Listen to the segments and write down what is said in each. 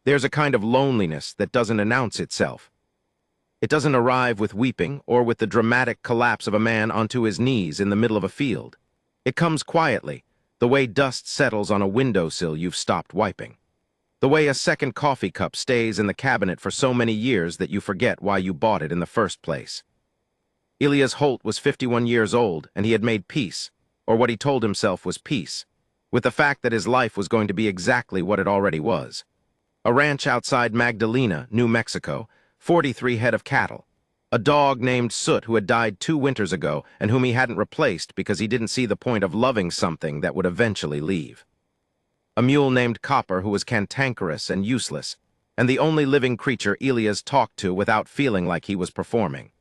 There's a kind of loneliness that doesn't announce itself. It doesn't arrive with weeping or with the dramatic collapse of a man onto his knees in the middle of a field. It comes quietly, the way dust settles on a windowsill you've stopped wiping. The way a second coffee cup stays in the cabinet for so many years that you forget why you bought it in the first place. Elias Holt was 51 years old, and he had made peace, or what he told himself was peace, with the fact that his life was going to be exactly what it already was. A ranch outside Magdalena, New Mexico, 43 head of cattle. A dog named Soot who had died 2 winters ago and whom he hadn't replaced because he didn't see the point of loving something that would eventually leave. A mule named Copper who was cantankerous and useless, and the only living creature Elias talked to without feeling like he was performing.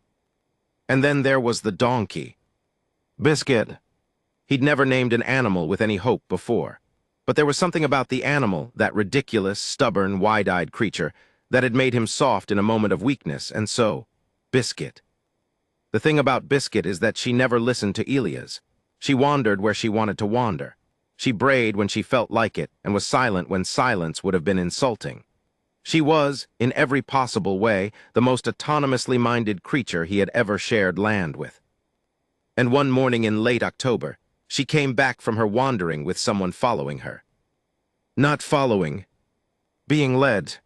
And then there was the donkey. Biscuit. He'd never named an animal with any hope before. But there was something about the animal, that ridiculous, stubborn, wide-eyed creature, that had made him soft in a moment of weakness, and so, Biscuit. The thing about Biscuit is that she never listened to Elias. She wandered where she wanted to wander. She brayed when she felt like it, and was silent when silence would have been insulting. She was, in every possible way, the most autonomously minded creature he had ever shared land with. And one morning in late October, she came back from her wandering with someone following her. Not following. Being led.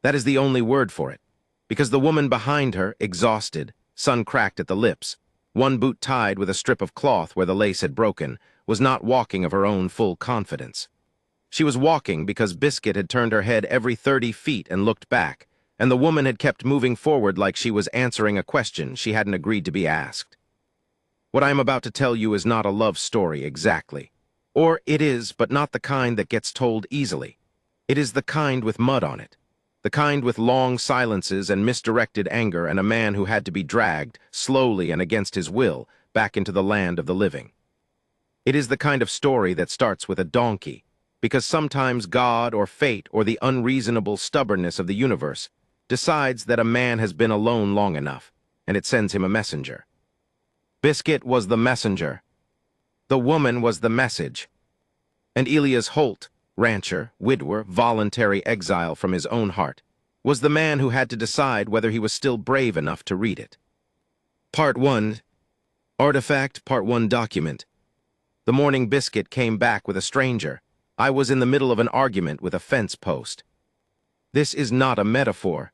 That is the only word for it. Because the woman behind her, exhausted, sun-cracked at the lips, one boot tied with a strip of cloth where the lace had broken, was not walking of her own full confidence. She was walking because Biscuit had turned her head every 30 feet and looked back, and the woman had kept moving forward like she was answering a question she hadn't agreed to be asked. What I am about to tell you is not a love story exactly. Or it is, but not the kind that gets told easily. It is the kind with mud on it. The kind with long silences and misdirected anger and a man who had to be dragged, slowly and against his will, back into the land of the living. It is the kind of story that starts with a donkey, because sometimes God or fate or the unreasonable stubbornness of the universe decides that a man has been alone long enough, and it sends him a messenger. Biscuit was the messenger. The woman was the message. And Elias Holt, rancher, widower, voluntary exile from his own heart, was the man who had to decide whether he was still brave enough to read it. Part 1. Artifact, Part 1 document. The morning Biscuit came back with a stranger. I was in the middle of an argument with a fence post. This is not a metaphor.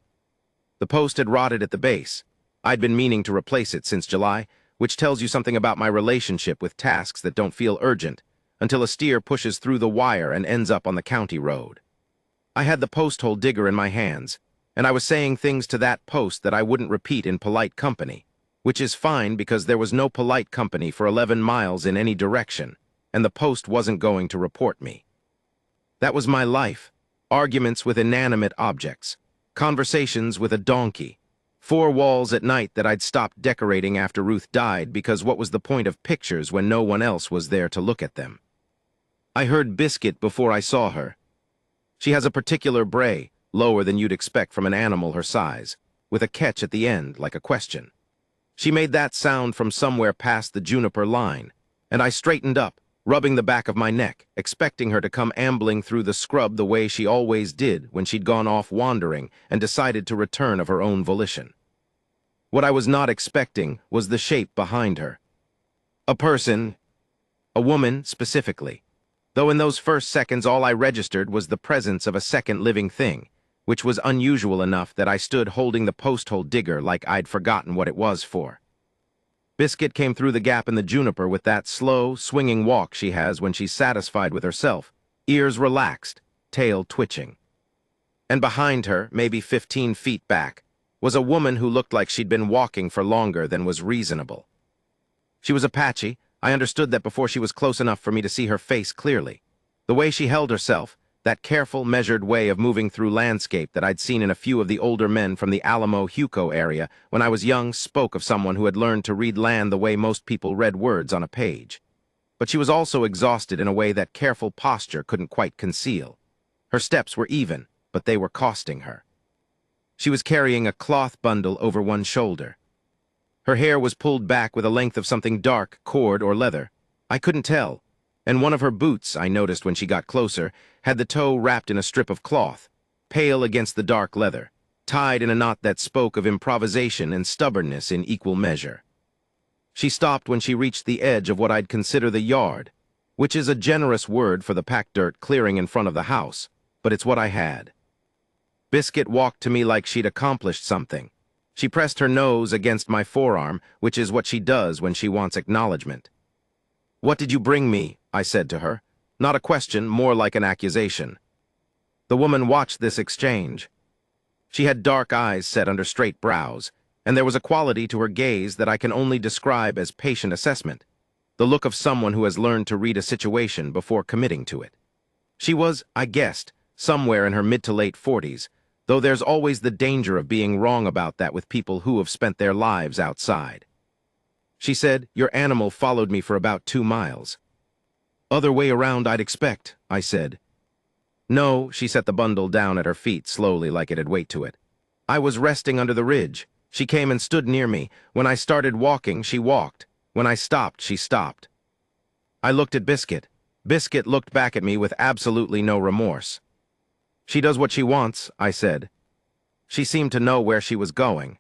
The post had rotted at the base. I'd been meaning to replace it since July, which tells you something about my relationship with tasks that don't feel urgent, until a steer pushes through the wire and ends up on the county road. I had the post hole digger in my hands, and I was saying things to that post that I wouldn't repeat in polite company, which is fine because there was no polite company for 11 miles in any direction, and the post wasn't going to report me. That was my life. Arguments with inanimate objects. Conversations with a donkey. 4 walls at night that I'd stopped decorating after Ruth died because what was the point of pictures when no one else was there to look at them? I heard Biscuit before I saw her. She has a particular bray, lower than you'd expect from an animal her size, with a catch at the end like a question. She made that sound from somewhere past the juniper line, and I straightened up, rubbing the back of my neck, expecting her to come ambling through the scrub the way she always did when she'd gone off wandering and decided to return of her own volition. What I was not expecting was the shape behind her. A person, a woman specifically, though in those first seconds all I registered was the presence of a second living thing, which was unusual enough that I stood holding the post-hole digger like I'd forgotten what it was for. Biscuit came through the gap in the juniper with that slow, swinging walk she has when she's satisfied with herself, ears relaxed, tail twitching. And behind her, maybe 15 feet back, was a woman who looked like she'd been walking for longer than was reasonable. She was Apache. I understood that before she was close enough for me to see her face clearly. The way she held herself, that careful, measured way of moving through landscape that I'd seen in a few of the older men from the Alamo-Huco area when I was young, spoke of someone who had learned to read land the way most people read words on a page. But she was also exhausted in a way that careful posture couldn't quite conceal. Her steps were even, but they were costing her. She was carrying a cloth bundle over one shoulder. Her hair was pulled back with a length of something dark, cord or leather. I couldn't tell. And one of her boots, I noticed when she got closer, had the toe wrapped in a strip of cloth. pale against the dark leather, tied in a knot that spoke of improvisation and stubbornness in equal measure. She stopped when she reached the edge of what I'd consider the yard, which is a generous word for the packed dirt clearing in front of the house, but it's what I had. Biscuit walked to me like she'd accomplished something. She pressed her nose against my forearm, which is what she does when she wants acknowledgement. "What did you bring me?" I said to her. Not a question, more like an accusation. The woman watched this exchange. She had dark eyes set under straight brows, and there was a quality to her gaze that I can only describe as patient assessment, the look of someone who has learned to read a situation before committing to it. She was, I guessed, somewhere in her mid to late 40s, though there's always the danger of being wrong about that with people who have spent their lives outside. She said, "Your animal followed me for about 2 miles. "Other way around, I'd expect," I said. "No," she set the bundle down at her feet slowly like it had weight to it. "I was resting under the ridge. She came and stood near me. When I started walking, she walked. When I stopped, she stopped." I looked at Biscuit. Biscuit looked back at me with absolutely no remorse. "She does what she wants," I said. She seemed to know where she was going.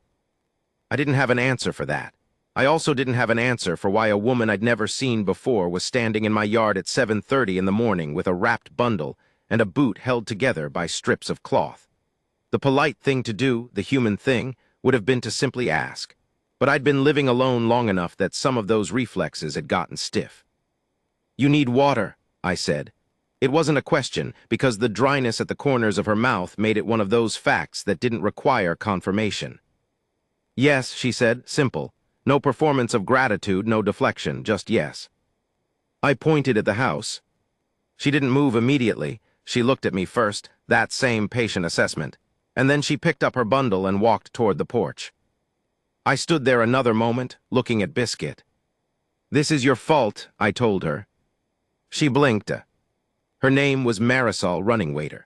I didn't have an answer for that. I also didn't have an answer for why a woman I'd never seen before was standing in my yard at 7:30 in the morning with a wrapped bundle and a boot held together by strips of cloth. The polite thing to do, the human thing, would have been to simply ask. But I'd been living alone long enough that some of those reflexes had gotten stiff. "You need water," I said. It wasn't a question, because the dryness at the corners of her mouth made it one of those facts that didn't require confirmation. "Yes," she said, simple. No performance of gratitude, no deflection, just yes. I pointed at the house. She didn't move immediately. She looked at me first, that same patient assessment, and then she picked up her bundle and walked toward the porch. I stood there another moment, looking at Biscuit. "This is your fault," I told her. She blinked. Her name was Marisol Runningwaiter.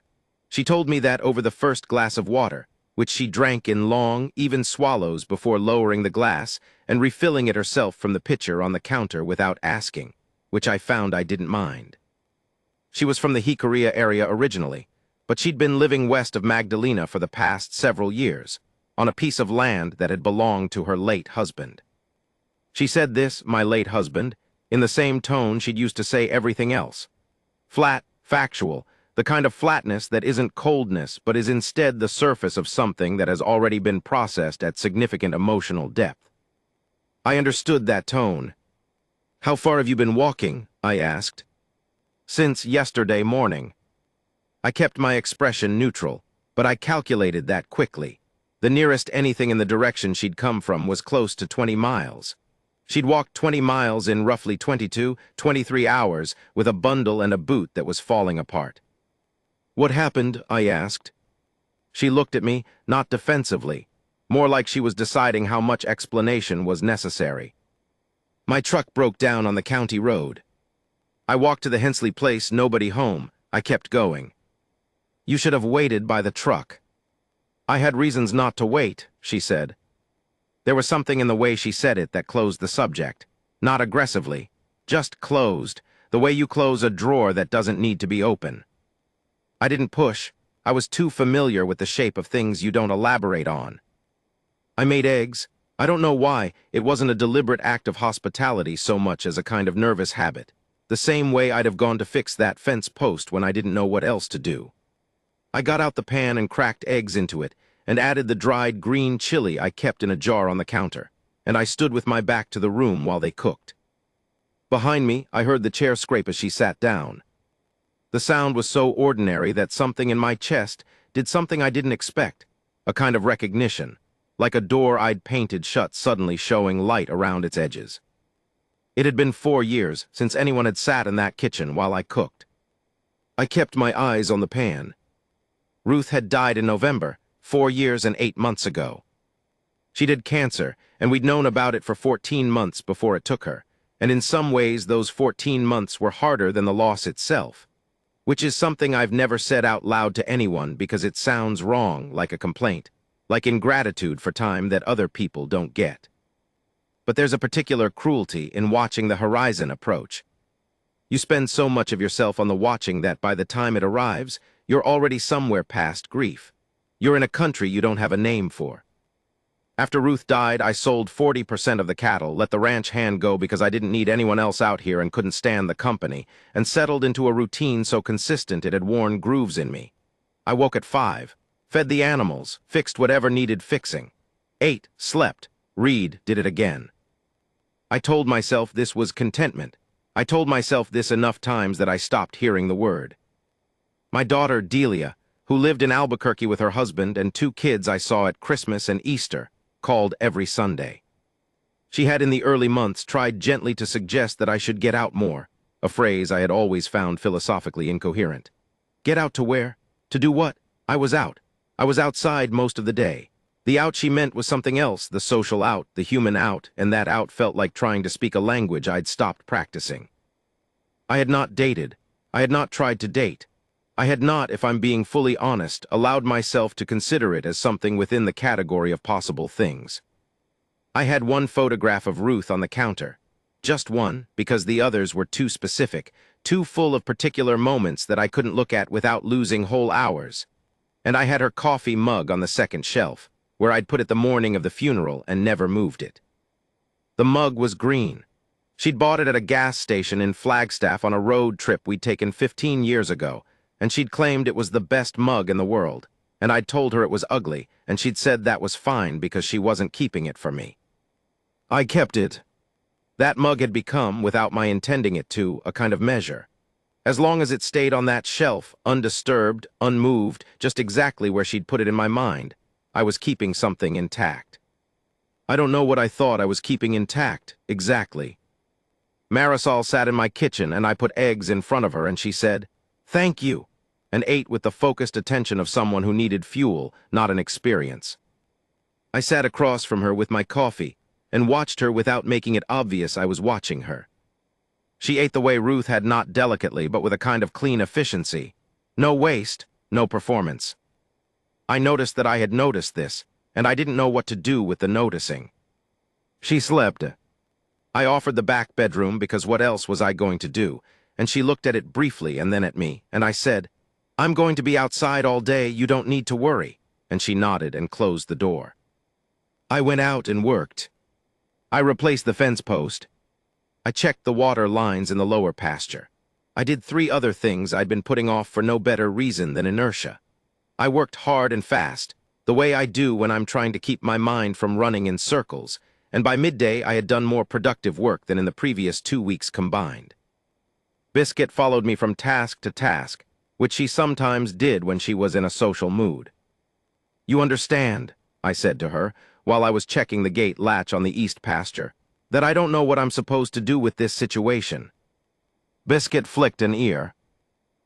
She told me that over the first glass of water, which she drank in long, even swallows before lowering the glass and refilling it herself from the pitcher on the counter without asking, which I found I didn't mind. She was from the Jicarilla area originally, but she'd been living west of Magdalena for the past several years, on a piece of land that had belonged to her late husband. She said this, my late husband, in the same tone she'd used to say everything else. Flat, factual, the kind of flatness that isn't coldness but is instead the surface of something that has already been processed at significant emotional depth. I understood that tone. "How far have you been walking?" I asked. "Since yesterday morning." I kept my expression neutral, but I calculated that quickly. The nearest anything in the direction she'd come from was close to 20 miles. She'd walked 20 miles in roughly 22, 23 hours with a bundle and a boot that was falling apart. "What happened?" I asked. She looked at me, not defensively, more like she was deciding how much explanation was necessary. "My truck broke down on the county road. I walked to the Hensley place, nobody home. I kept going." "You should have waited by the truck." "I had reasons not to wait," she said. There was something in the way she said it that closed the subject. Not aggressively, just closed, the way you close a drawer that doesn't need to be open. I didn't push. I was too familiar with the shape of things you don't elaborate on. "I made eggs. I don't know why. It wasn't a deliberate act of hospitality so much as a kind of nervous habit. The same way I'd have gone to fix that fence post when I didn't know what else to do. I got out the pan and cracked eggs into it, and added the dried green chili I kept in a jar on the counter, and I stood with my back to the room while they cooked. Behind me, I heard the chair scrape as she sat down. The sound was so ordinary that something in my chest did something I didn't expect, a kind of recognition, like a door I'd painted shut suddenly showing light around its edges. It had been 4 years since anyone had sat in that kitchen while I cooked. I kept my eyes on the pan. Ruth had died in November, 4 years and 8 months ago. She'd had cancer, and we'd known about it for 14 months before it took her, and in some ways those 14 months were harder than the loss itself, which is something I've never said out loud to anyone because it sounds wrong, like a complaint, like ingratitude for time that other people don't get. But there's a particular cruelty in watching the horizon approach. You spend so much of yourself on the watching that by the time it arrives, You're already somewhere past grief. You're in a country you don't have a name for. After Ruth died, I sold 40% of the cattle, let the ranch hand go because I didn't need anyone else out here and couldn't stand the company, and settled into a routine so consistent it had worn grooves in me. I woke at 5, fed the animals, fixed whatever needed fixing, ate, slept, did it again. I told myself this was contentment. I told myself this enough times that I stopped hearing the word. My daughter, Delia, who lived in Albuquerque with her husband and 2 kids I saw at Christmas and Easter, called every Sunday. She had in the early months tried gently to suggest that I should get out more, a phrase I had always found philosophically incoherent. Get out to where? To do what? I was out. I was outside most of the day. The out she meant was something else, the social out, the human out, and that out felt like trying to speak a language I'd stopped practicing. I had not dated. I had not tried to date. I had not, if I'm being fully honest, allowed myself to consider it as something within the category of possible things. I had one photograph of Ruth on the counter. Just one, because the others were too specific, too full of particular moments that I couldn't look at without losing whole hours. And I had her coffee mug on the second shelf, where I'd put it the morning of the funeral and never moved it. The mug was green. She'd bought it at a gas station in Flagstaff on a road trip we'd taken 15 years ago, and she'd claimed it was the best mug in the world, and I'd told her it was ugly, and she'd said that was fine because she wasn't keeping it for me. I kept it. That mug had become, without my intending it to, a kind of measure. As long as it stayed on that shelf, undisturbed, unmoved, just exactly where she'd put it in my mind, I was keeping something intact. I don't know what I thought I was keeping intact, exactly. Marisol sat in my kitchen, and I put eggs in front of her, and she said, "Thank you," and ate with the focused attention of someone who needed fuel, not an experience. I sat across from her with my coffee and watched her without making it obvious I was watching her. She ate the way Ruth had, not delicately, but with a kind of clean efficiency. No waste, no performance. I noticed that I had noticed this, and I didn't know what to do with the noticing. She slept. I offered the back bedroom because what else was I going to do? And she looked at it briefly and then at me, and I said, "I'm going to be outside all day, you don't need to worry," and she nodded and closed the door. I went out and worked. I replaced the fence post. I checked the water lines in the lower pasture. I did 3 other things I'd been putting off for no better reason than inertia. I worked hard and fast, the way I do when I'm trying to keep my mind from running in circles, and by midday I had done more productive work than in the previous 2 weeks combined. Biscuit followed me from task to task, which she sometimes did when she was in a social mood. "You understand," I said to her, while I was checking the gate latch on the east pasture, "that I don't know what I'm supposed to do with this situation." Biscuit flicked an ear.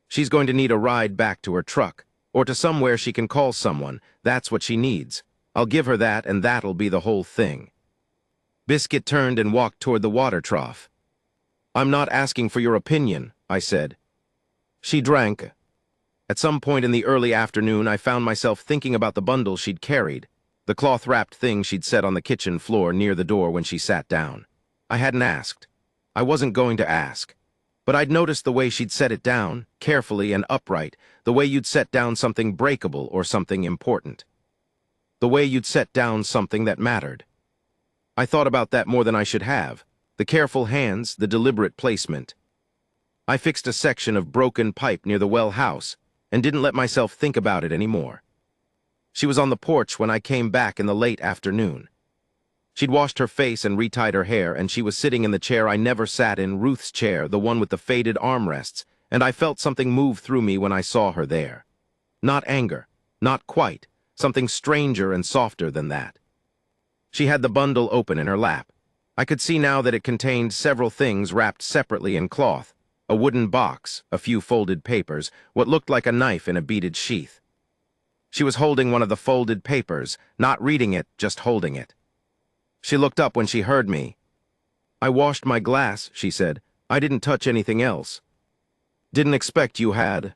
"She's going to need a ride back to her truck, or to somewhere she can call someone. That's what she needs. I'll give her that, and that'll be the whole thing." Biscuit turned and walked toward the water trough. "I'm not asking for your opinion," I said. She drank. At some point in the early afternoon, I found myself thinking about the bundle she'd carried, the cloth-wrapped thing she'd set on the kitchen floor near the door when she sat down. I hadn't asked. I wasn't going to ask. But I'd noticed the way she'd set it down, carefully and upright, the way you'd set down something breakable or something important. The way you'd set down something that mattered. I thought about that more than I should have. The careful hands, the deliberate placement. I fixed a section of broken pipe near the well house and didn't let myself think about it anymore. She was on the porch when I came back in the late afternoon. She'd washed her face and retied her hair, and she was sitting in the chair I never sat in, Ruth's chair, the one with the faded armrests, and I felt something move through me when I saw her there. Not anger, not quite, something stranger and softer than that. She had the bundle open in her lap. I could see now that it contained several things wrapped separately in cloth, a wooden box, a few folded papers, what looked like a knife in a beaded sheath. She was holding one of the folded papers, not reading it, just holding it. She looked up when she heard me. "I washed my glass," she said. "I didn't touch anything else." "Didn't expect you had."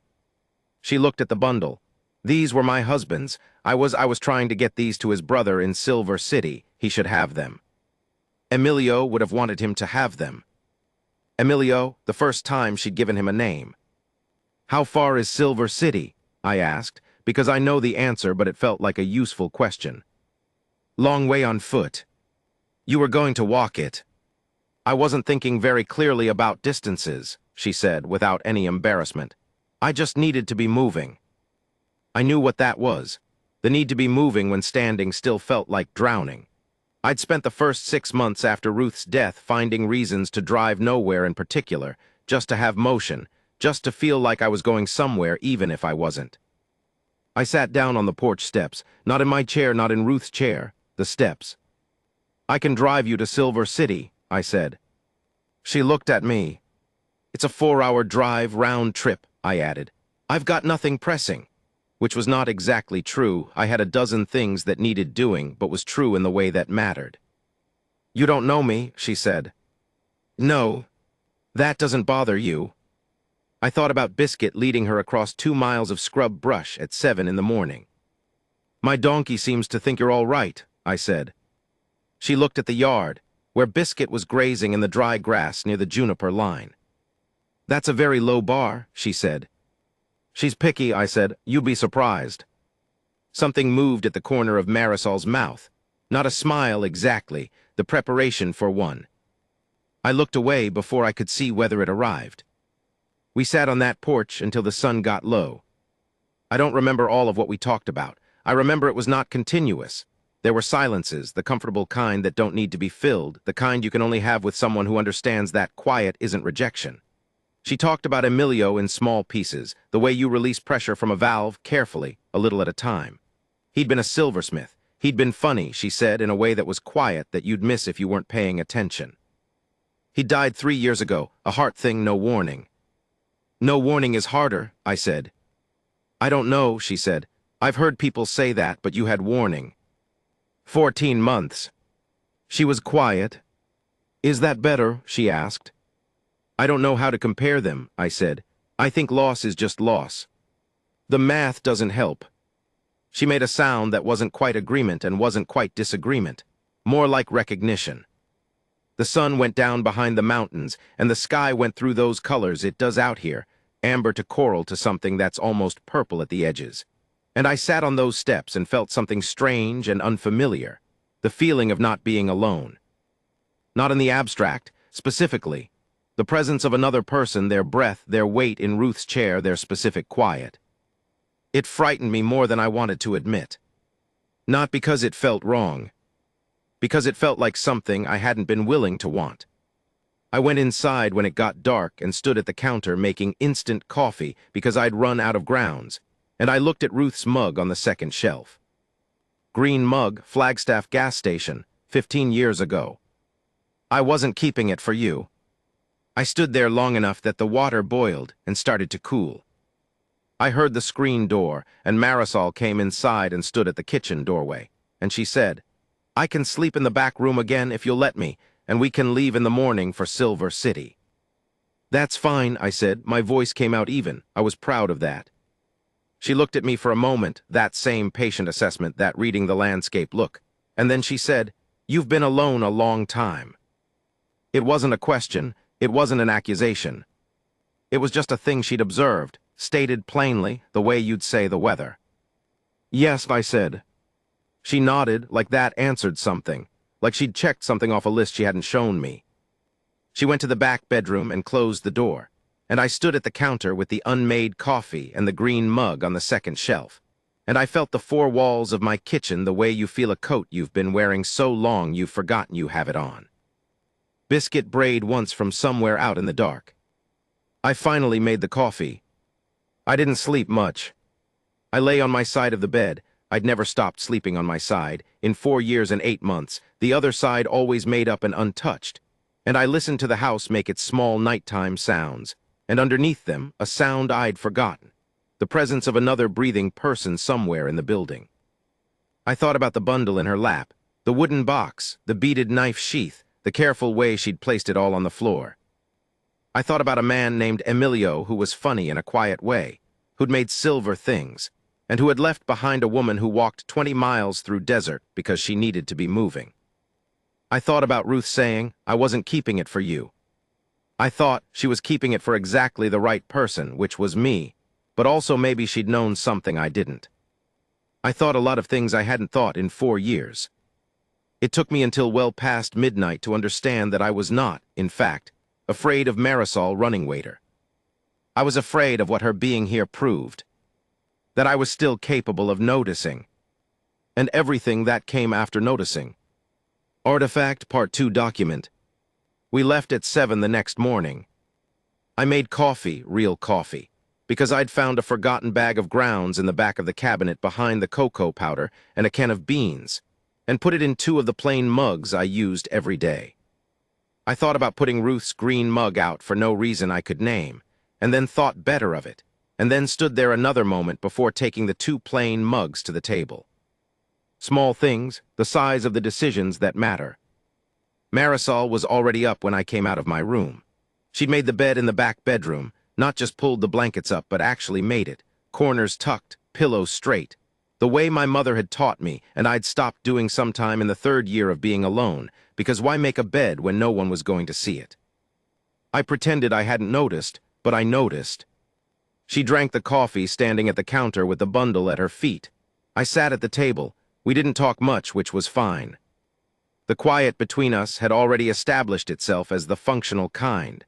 She looked at the bundle. "These were my husband's. I was trying to get these to his brother in Silver City. He should have them. Emilio would have wanted him to have them." Emilio, the first time she'd given him a name. "How far is Silver City?" I asked, because I know the answer, but it felt like a useful question. Long way on foot. You were going to walk it. I wasn't thinking very clearly about distances, she said, without any embarrassment. I just needed to be moving. I knew what that was. The need to be moving when standing still felt like drowning. I'd spent the first 6 months after Ruth's death finding reasons to drive nowhere in particular, just to have motion, just to feel like I was going somewhere even if I wasn't. I sat down on the porch steps, not in my chair, not in Ruth's chair, the steps. I can drive you to Silver City, I said. She looked at me. It's a 4-hour drive, round trip, I added. I've got nothing pressing. Which was not exactly true. I had a dozen things that needed doing, but was true in the way that mattered. You don't know me, she said. No, that doesn't bother you. I thought about Biscuit leading her across 2 miles of scrub brush at 7 in the morning. My donkey seems to think you're all right, I said. She looked at the yard, where Biscuit was grazing in the dry grass near the juniper line. That's a very low bar, she said. She's picky, I said. You'd be surprised. Something moved at the corner of Marisol's mouth. Not a smile exactly, the preparation for one. I looked away before I could see whether it arrived. We sat on that porch until the sun got low. I don't remember all of what we talked about. I remember it was not continuous. There were silences, the comfortable kind that don't need to be filled, the kind you can only have with someone who understands that quiet isn't rejection. She talked about Emilio in small pieces, the way you release pressure from a valve carefully, a little at a time. He'd been a silversmith. He'd been funny, she said, in a way that was quiet that you'd miss if you weren't paying attention. He died 3 years ago, a heart thing, no warning. No warning is harder, I said. I don't know, she said. I've heard people say that, but you had warning. 14 months. She was quiet. Is that better? She asked. I don't know how to compare them, I said. I think loss is just loss. The math doesn't help. She made a sound that wasn't quite agreement and wasn't quite disagreement, more like recognition. The sun went down behind the mountains, and the sky went through those colors it does out here, amber to coral to something that's almost purple at the edges. And I sat on those steps and felt something strange and unfamiliar, the feeling of not being alone. Not in the abstract, specifically. The presence of another person, their breath, their weight in Ruth's chair, their specific quiet. It frightened me more than I wanted to admit. Not because it felt wrong. Because it felt like something I hadn't been willing to want. I went inside when it got dark and stood at the counter making instant coffee because I'd run out of grounds, and I looked at Ruth's mug on the second shelf. Green mug, Flagstaff gas station, 15 years ago. I wasn't keeping it for you. I stood there long enough that the water boiled and started to cool. I heard the screen door, and Marisol came inside and stood at the kitchen doorway, and she said, I can sleep in the back room again if you'll let me, and we can leave in the morning for Silver City. That's fine, I said. My voice came out even. I was proud of that. She looked at me for a moment, that same patient assessment, that reading the landscape look, and then she said, You've been alone a long time. It wasn't a question. It wasn't an accusation. It was just a thing she'd observed, stated plainly, the way you'd say the weather. Yes, I said. She nodded, like that answered something, like she'd checked something off a list she hadn't shown me. She went to the back bedroom and closed the door, and I stood at the counter with the unmade coffee and the green mug on the second shelf, and I felt the 4 walls of my kitchen the way you feel a coat you've been wearing so long you've forgotten you have it on. Biscuit brayed once from somewhere out in the dark. I finally made the coffee. I didn't sleep much. I lay on my side of the bed. I'd never stopped sleeping on my side. In 4 years and 8 months, the other side always made up and untouched. And I listened to the house make its small nighttime sounds, and underneath them, a sound I'd forgotten, the presence of another breathing person somewhere in the building. I thought about the bundle in her lap, the wooden box, the beaded knife sheath, the careful way she'd placed it all on the floor. I thought about a man named Emilio who was funny in a quiet way, who'd made silver things, and who had left behind a woman who walked 20 miles through desert because she needed to be moving. I thought about Ruth saying, I wasn't keeping it for you. I thought she was keeping it for exactly the right person, which was me. but also maybe she'd known something I didn't. I thought a lot of things I hadn't thought in 4 years. It took me until well past midnight to understand that I was not, in fact, afraid of Marisol running waiter. I was afraid of what her being here proved, that I was still capable of noticing, and everything that came after noticing. Artifact Part 2 document. We left at 7 the next morning. I made coffee, real coffee, because I'd found a forgotten bag of grounds in the back of the cabinet behind the cocoa powder and a can of beans, and put it in 2 of the plain mugs I used every day. I thought about putting Ruth's green mug out for no reason I could name, and then thought better of it, and then stood there another moment before taking the 2 plain mugs to the table. Small things, the size of the decisions that matter. Marisol was already up when I came out of my room. She'd made the bed in the back bedroom, not just pulled the blankets up, but actually made it, corners tucked, pillows straight, the way my mother had taught me, and I'd stopped doing sometime in the 3rd year of being alone, because why make a bed when no one was going to see it? I pretended I hadn't noticed, but I noticed. She drank the coffee standing at the counter with the bundle at her feet. I sat at the table. We didn't talk much, which was fine. The quiet between us had already established itself as the functional kind.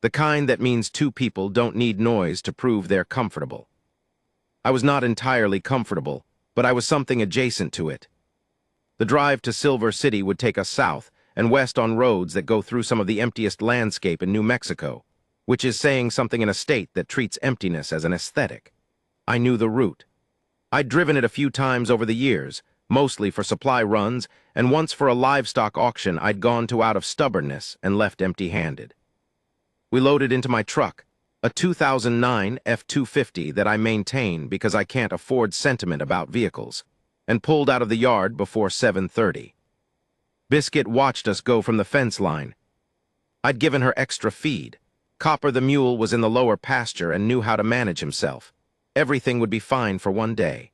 The kind that means 2 people don't need noise to prove they're comfortable. I was not entirely comfortable, but I was something adjacent to it. The drive to Silver City would take us south and west on roads that go through some of the emptiest landscape in New Mexico, which is saying something in a state that treats emptiness as an aesthetic. I knew the route. I'd driven it a few times over the years, mostly for supply runs, and once for a livestock auction I'd gone to out of stubbornness and left empty-handed. We loaded into my truck, a 2009 F-250 that I maintain because I can't afford sentiment about vehicles, and pulled out of the yard before 7:30. Biscuit watched us go from the fence line. I'd given her extra feed. Copper the mule was in the lower pasture and knew how to manage himself. Everything would be fine for one day.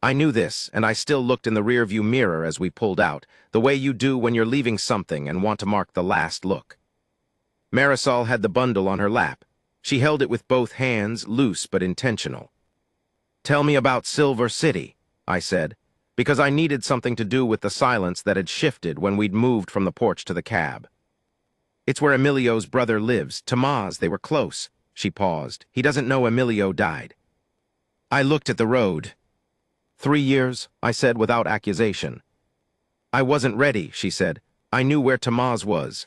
I knew this, and I still looked in the rearview mirror as we pulled out, the way you do when you're leaving something and want to mark the last look. Marisol had the bundle on her lap. She held it with both hands, loose but intentional. "Tell me about Silver City," I said, because I needed something to do with the silence that had shifted when we'd moved from the porch to the cab. "It's where Emilio's brother lives. Tomás, they were close." She paused. "He doesn't know Emilio died." I looked at the road. 3 years, I said without accusation. "I wasn't ready," she said. "I knew where Tomás was.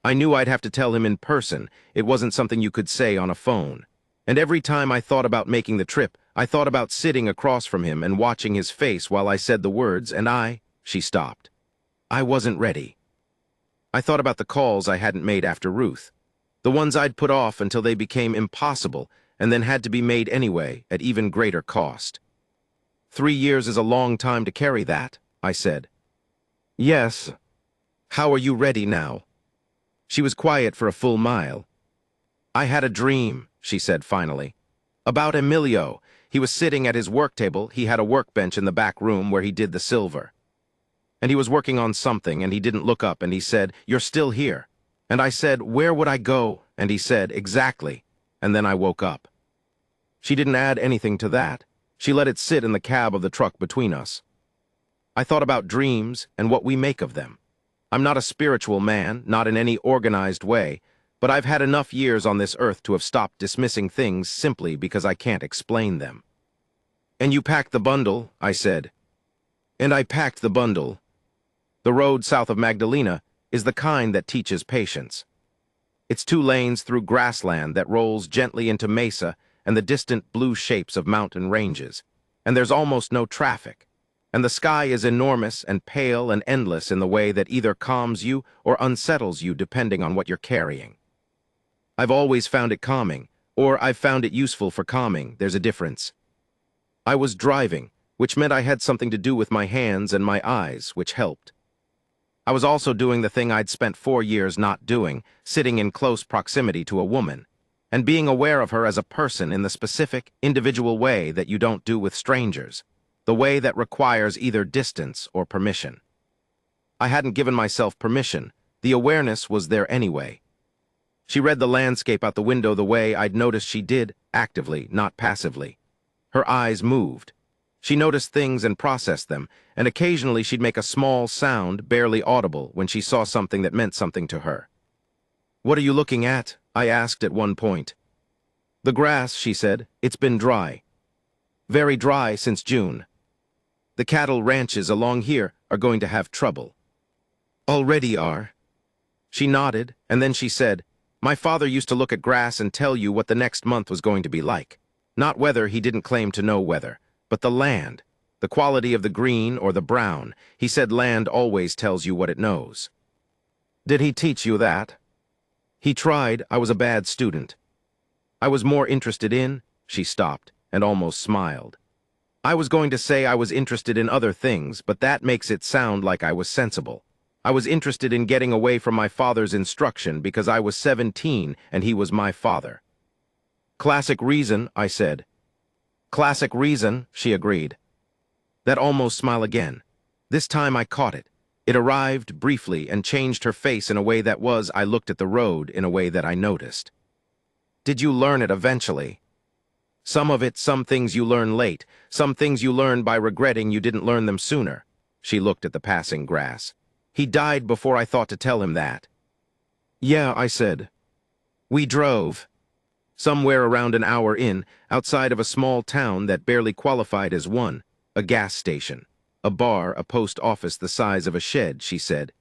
I knew I'd have to tell him in person. It wasn't something you could say on a phone. And every time I thought about making the trip, I thought about sitting across from him and watching his face while I said the words, and she stopped. I wasn't ready. I thought about the calls I hadn't made after Ruth, the ones I'd put off until they became impossible and then had to be made anyway at even greater cost. 3 years is a long time to carry that, I said. "Yes. How are you ready now?" She was quiet for a full mile. "I had a dream," she said finally. "About Emilio. He was sitting at his work table. He had a workbench in the back room where he did the silver. And he was working on something, and he didn't look up, and he said, 'You're still here.' And I said, 'Where would I go?' And he said, 'Exactly.' And then I woke up." She didn't add anything to that. She let it sit in the cab of the truck between us. I thought about dreams and what we make of them. I'm not a spiritual man, not in any organized way, but I've had enough years on this earth to have stopped dismissing things simply because I can't explain them. "And you packed the bundle," I said. And I packed the bundle. The road south of Magdalena is the kind that teaches patience. It's 2 lanes through grassland that rolls gently into mesa and the distant blue shapes of mountain ranges, and there's almost no traffic. And the sky is enormous and pale and endless in the way that either calms you or unsettles you depending on what you're carrying. I've always found it calming, or I've found it useful for calming. There's a difference. I was driving, which meant I had something to do with my hands and my eyes, which helped. I was also doing the thing I'd spent 4 years not doing, sitting in close proximity to a woman, and being aware of her as a person in the specific, individual way that you don't do with strangers. The way that requires either distance or permission. I hadn't given myself permission. The awareness was there anyway. She read the landscape out the window the way I'd noticed she did actively, not passively. Her eyes moved. She noticed things and processed them, and occasionally she'd make a small sound, barely audible, when she saw something that meant something to her. "What are you looking at?" I asked at one point. "The grass," she said. "It's been dry. Very dry since June. The cattle ranches along here are going to have trouble." "Already are." She nodded, and then she said, "My father used to look at grass and tell you what the next month was going to be like. Not weather, he didn't claim to know weather, but the land, the quality of the green or the brown. He said land always tells you what it knows." "Did he teach you that?" "He tried. I was a bad student. I was more interested in—" She stopped and almost smiled. "I was going to say I was interested in other things, but that makes it sound like I was sensible. I was interested in getting away from my father's instruction because I was 17 and he was my father." "Classic reason," I said. "Classic reason," she agreed. That almost smile again. This time I caught it. It arrived briefly and changed her face in a way that was, I looked at the road in a way that I noticed. "Did you learn it eventually?" "Some of it, some things you learn late, some things you learn by regretting you didn't learn them sooner." She looked at the passing grass. "He died before I thought to tell him that." "Yeah," I said. We drove. Somewhere around an hour in, outside of a small town that barely qualified as one, a gas station, a bar, a post office the size of a shed, she said.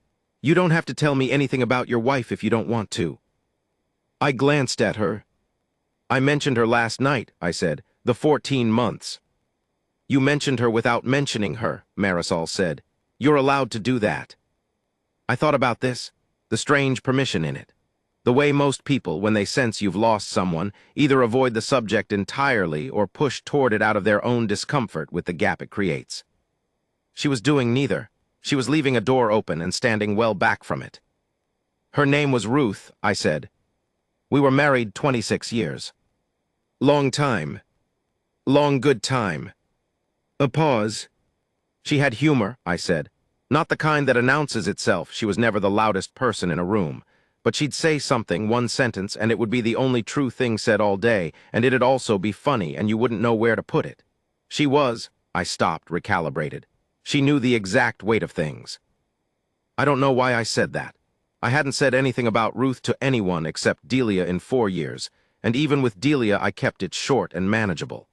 "You don't have to tell me anything about your wife if you don't want to." I glanced at her. "I mentioned her last night," I said, "the 14 months. "You mentioned her without mentioning her," Marisol said. "You're allowed to do that." I thought about this, the strange permission in it. The way most people, when they sense you've lost someone, either avoid the subject entirely or push toward it out of their own discomfort with the gap it creates. She was doing neither. She was leaving a door open and standing well back from it. "Her name was Ruth," I said. "We were married 26 years. Long time. Long good time." A pause. "She had humor," I said. "Not the kind that announces itself. She was never the loudest person in a room. But she'd say something, one sentence, and it would be the only true thing said all day, and it'd also be funny, and you wouldn't know where to put it. She was—" I stopped, recalibrated. "She knew the exact weight of things." I don't know why I said that. I hadn't said anything about Ruth to anyone except Delia in 4 years, and even with Delia I kept it short and manageable.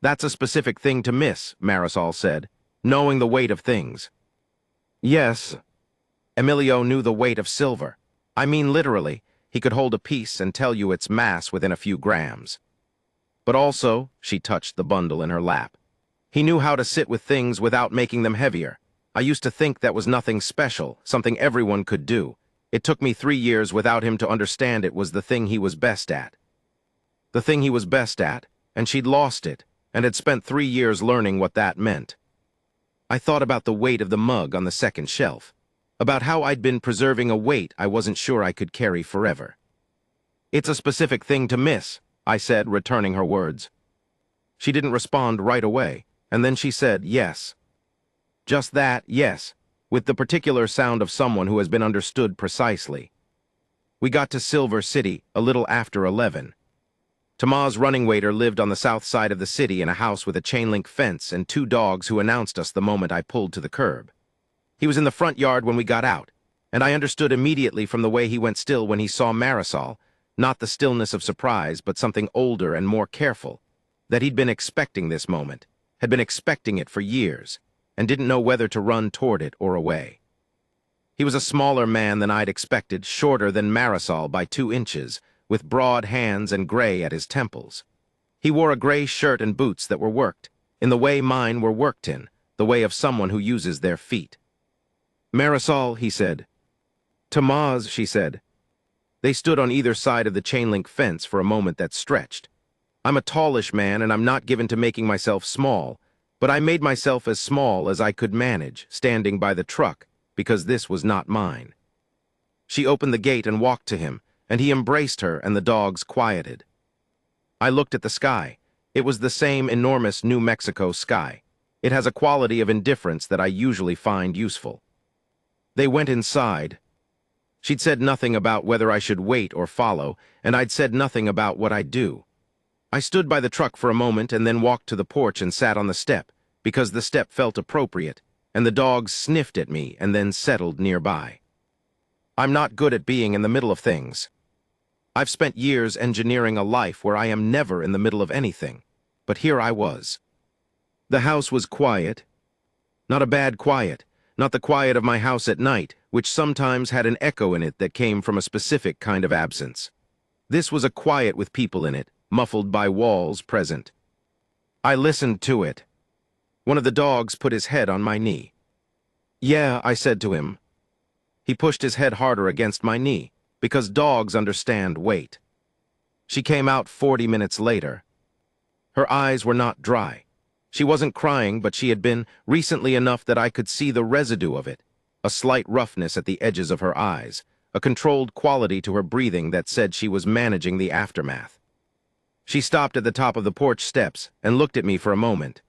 "That's a specific thing to miss," Marisol said, "knowing the weight of things." "Yes." Emilio knew the weight of silver. I mean literally, he could hold a piece and tell you its mass within a few grams. But also, she touched the bundle in her lap, he knew how to sit with things without making them heavier. I used to think that was nothing special, something everyone could do. It took me 3 years without him to understand it was the thing he was best at. The thing he was best at, and she'd lost it, and had spent 3 years learning what that meant. I thought about the weight of the mug on the second shelf, about how I'd been preserving a weight I wasn't sure I could carry forever. "It's a specific thing to miss," I said, returning her words. She didn't respond right away, and then she said, "Yes." Just that, yes, with the particular sound of someone who has been understood precisely. We got to Silver City a little after 11. Tomas' running waiter lived on the south side of the city in a house with a chain-link fence and 2 dogs who announced us the moment I pulled to the curb. He was in the front yard when we got out, and I understood immediately from the way he went still when he saw Marisol, not the stillness of surprise, but something older and more careful, that he'd been expecting this moment, had been expecting it for years, and didn't know whether to run toward it or away. He was a smaller man than I'd expected, shorter than Marisol by 2 inches, with broad hands and gray at his temples. He wore a gray shirt and boots that were worked, in the way mine were worked in, the way of someone who uses their feet. "Marisol," he said. "Tomas," she said. They stood on either side of the chain-link fence for a moment that stretched. I'm a tallish man, and I'm not given to making myself small, but I made myself as small as I could manage, standing by the truck, because this was not mine. She opened the gate and walked to him, and he embraced her, and the dogs quieted. I looked at the sky. It was the same enormous New Mexico sky. It has a quality of indifference that I usually find useful. They went inside. She'd said nothing about whether I should wait or follow, and I'd said nothing about what I'd do. I stood by the truck for a moment and then walked to the porch and sat on the step, because the step felt appropriate, and the dogs sniffed at me and then settled nearby. I'm not good at being in the middle of things. I've spent years engineering a life where I am never in the middle of anything, but here I was. The house was quiet. Not a bad quiet, not the quiet of my house at night, which sometimes had an echo in it that came from a specific kind of absence. This was a quiet with people in it, muffled by walls present. I listened to it. One of the dogs put his head on my knee. "Yeah," I said to him. He pushed his head harder against my knee, because dogs understand weight. She came out 40 minutes later. Her eyes were not dry. She wasn't crying, but she had been recently enough that I could see the residue of it, a slight roughness at the edges of her eyes, a controlled quality to her breathing that said she was managing the aftermath. She stopped at the top of the porch steps and looked at me for a moment.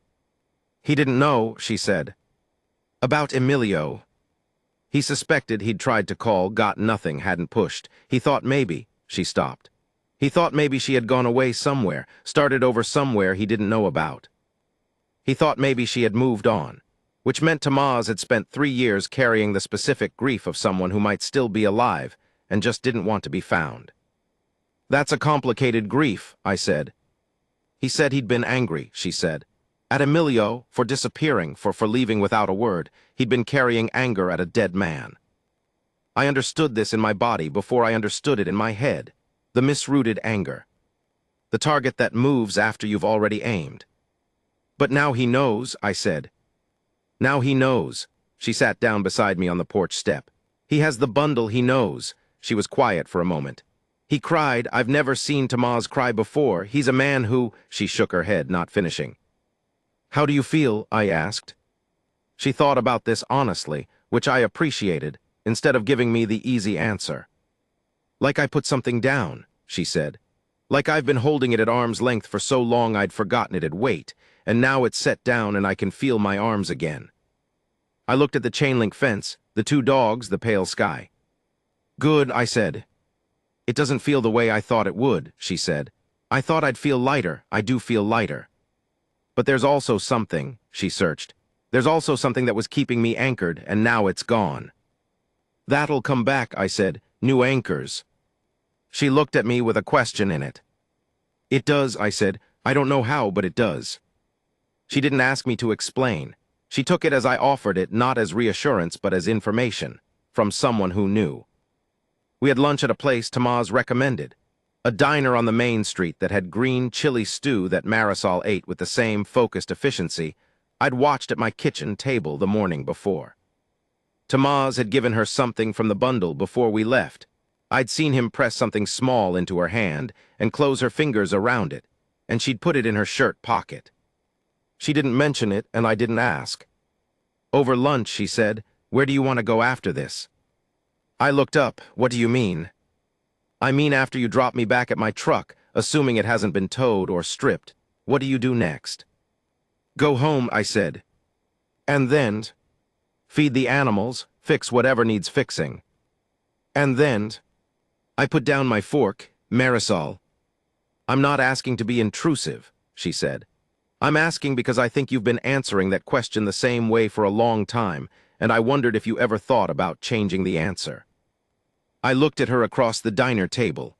"He didn't know," she said. "About Emilio." He suspected he'd tried to call, got nothing, hadn't pushed. He thought maybe, she stopped. He thought maybe she had gone away somewhere, started over somewhere he didn't know about. He thought maybe she had moved on, which meant Tomas had spent 3 years carrying the specific grief of someone who might still be alive and just didn't want to be found. "That's a complicated grief," I said. He said he'd been angry, she said. At Emilio, for disappearing, for leaving without a word, he'd been carrying anger at a dead man. I understood this in my body before I understood it in my head. The misrooted anger. The target that moves after you've already aimed. "But now he knows," I said. "Now he knows." She sat down beside me on the porch step. "He has the bundle, he knows." She was quiet for a moment. "He cried. I've never seen Tomas cry before. He's a man who—" She shook her head, not finishing. "How do you feel?" I asked. She thought about this honestly, which I appreciated, instead of giving me the easy answer. "Like I put something down," she said. "Like I've been holding it at arm's length for so long I'd forgotten it'd weight, and now it's set down and I can feel my arms again." I looked at the chain-link fence, the 2 dogs, the pale sky. "Good," I said. "It doesn't feel the way I thought it would," she said. "I thought I'd feel lighter. I do feel lighter. But there's also something," she searched. "There's also something that was keeping me anchored, and now it's gone." "That'll come back," I said. "New anchors." She looked at me with a question in it. "It does," I said. "I don't know how, but it does." She didn't ask me to explain. She took it as I offered it, not as reassurance, but as information, from someone who knew. We had lunch at a place Tomas recommended. A diner on the main street that had green chili stew that Marisol ate with the same focused efficiency I'd watched at my kitchen table the morning before. Tomas had given her something from the bundle before we left. I'd seen him press something small into her hand and close her fingers around it, and she'd put it in her shirt pocket. She didn't mention it, and I didn't ask. Over lunch, she said, "Where do you want to go after this?" I looked up. "What do you mean?" "I mean after you drop me back at my truck, assuming it hasn't been towed or stripped. What do you do next?" "Go home," I said. "And then?" "Feed the animals, fix whatever needs fixing." "And then?" I put down my fork. "Marisol, I'm not asking to be intrusive," she said. "I'm asking because I think you've been answering that question the same way for a long time, and I wondered if you ever thought about changing the answer." I looked at her across the diner table.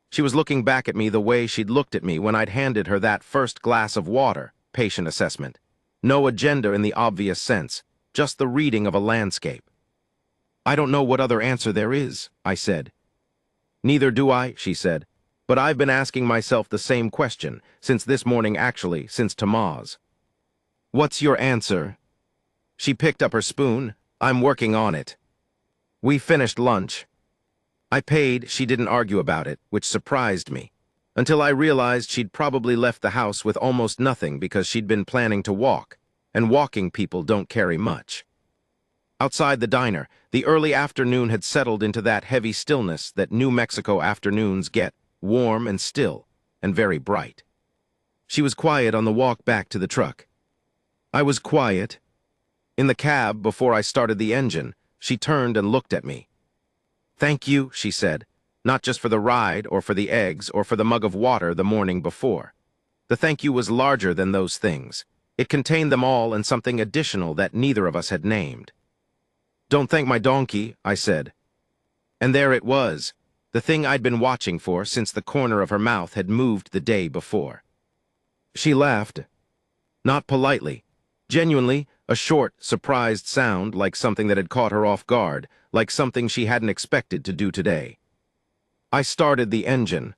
She was looking back at me the way she'd looked at me when I'd handed her that first glass of water, patient assessment. No agenda in the obvious sense, just the reading of a landscape. "I don't know what other answer there is," I said. "Neither do I," she said. "But I've been asking myself the same question, since this morning actually, since Tomas." "What's your answer?" She picked up her spoon. "I'm working on it." We finished lunch. I paid. She didn't argue about it, which surprised me, until I realized she'd probably left the house with almost nothing because she'd been planning to walk, and walking people don't carry much. Outside the diner, the early afternoon had settled into that heavy stillness that New Mexico afternoons get, warm and still, and very bright. She was quiet on the walk back to the truck. I was quiet. In the cab, before I started the engine, she turned and looked at me. "Thank you," she said, "not just for the ride or for the eggs or for the mug of water the morning before. The thank you was larger than those things. It contained them all and something additional that neither of us had named. "Don't thank my donkey," I said. And there it was, the thing I'd been watching for since the corner of her mouth had moved the day before. She laughed. Not politely. Genuinely, a short, surprised sound like something that had caught her off guard, like something she hadn't expected to do today. I started the engine.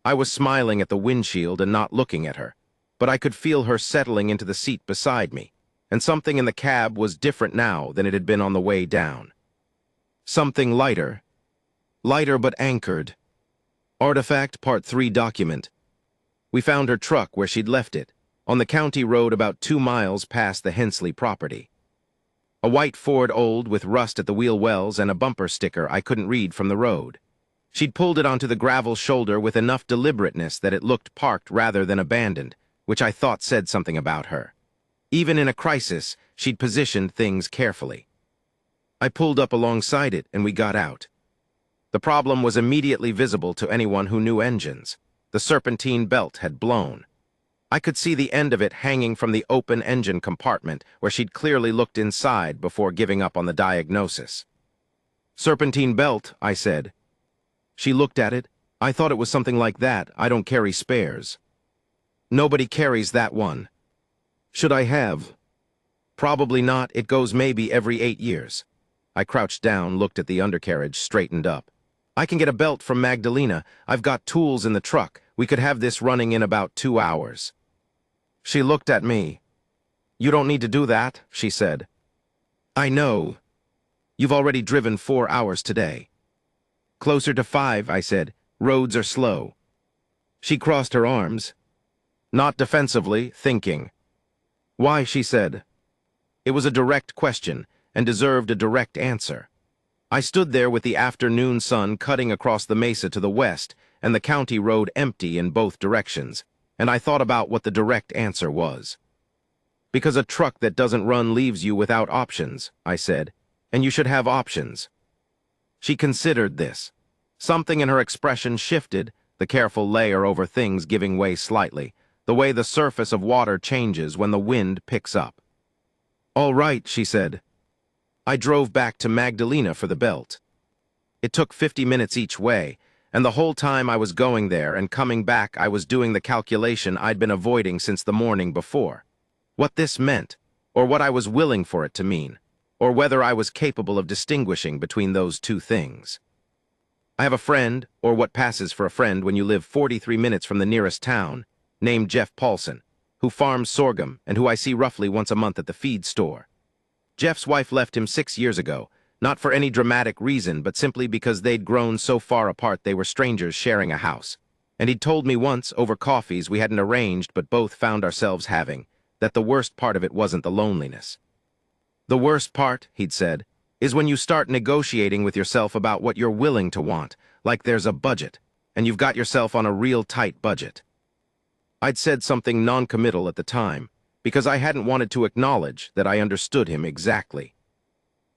I was smiling at the windshield and not looking at her, but I could feel her settling into the seat beside me, and something in the cab was different now than it had been on the way down. Something lighter. Lighter but anchored. Artifact Part 3 document. We found her truck where she'd left it, on the county road about 2 miles past the Hensley property. A white Ford Old with rust at the wheel wells and a bumper sticker I couldn't read from the road. She'd pulled it onto the gravel shoulder with enough deliberateness that it looked parked rather than abandoned, which I thought said something about her. Even in a crisis, she'd positioned things carefully. I pulled up alongside it and we got out. The problem was immediately visible to anyone who knew engines. The serpentine belt had blown. I could see the end of it hanging from the open engine compartment where she'd clearly looked inside before giving up on the diagnosis. "Serpentine belt," I said. She looked at it. "I thought it was something like that. I don't carry spares." "Nobody carries that one." "Should I have?" "Probably not. It goes maybe every 8 years. I crouched down, looked at the undercarriage, straightened up. "I can get a belt from Magdalena. I've got tools in the truck. We could have this running in about 2 hours. She looked at me. "You don't need to do that," she said. "I know. You've already driven 4 hours today." "Closer to 5, I said. "Roads are slow." She crossed her arms. Not defensively, thinking. "Why?" she said. It was a direct question, and deserved a direct answer. I stood there with the afternoon sun cutting across the mesa to the west, and the county road empty in both directions, and I thought about what the direct answer was. "Because a truck that doesn't run leaves you without options," I said, "and you should have options." She considered this. Something in her expression shifted, the careful layer over things giving way slightly, the way the surface of water changes when the wind picks up. "All right," she said. I drove back to Magdalena for the belt. It took 50 minutes each way, and the whole time I was going there and coming back I was doing the calculation I'd been avoiding since the morning before. What this meant, or what I was willing for it to mean, or whether I was capable of distinguishing between those two things. I have a friend, or what passes for a friend when you live 43 minutes from the nearest town, named Jeff Paulson, who farms sorghum and who I see roughly once a month at the feed store. Jeff's wife left him 6 years ago, not for any dramatic reason, but simply because they'd grown so far apart they were strangers sharing a house. And he'd told me once, over coffees we hadn't arranged but both found ourselves having, that the worst part of it wasn't the loneliness. "The worst part," he'd said, "is when you start negotiating with yourself about what you're willing to want, like there's a budget, and you've got yourself on a real tight budget." I'd said something non-committal at the time, because I hadn't wanted to acknowledge that I understood him exactly.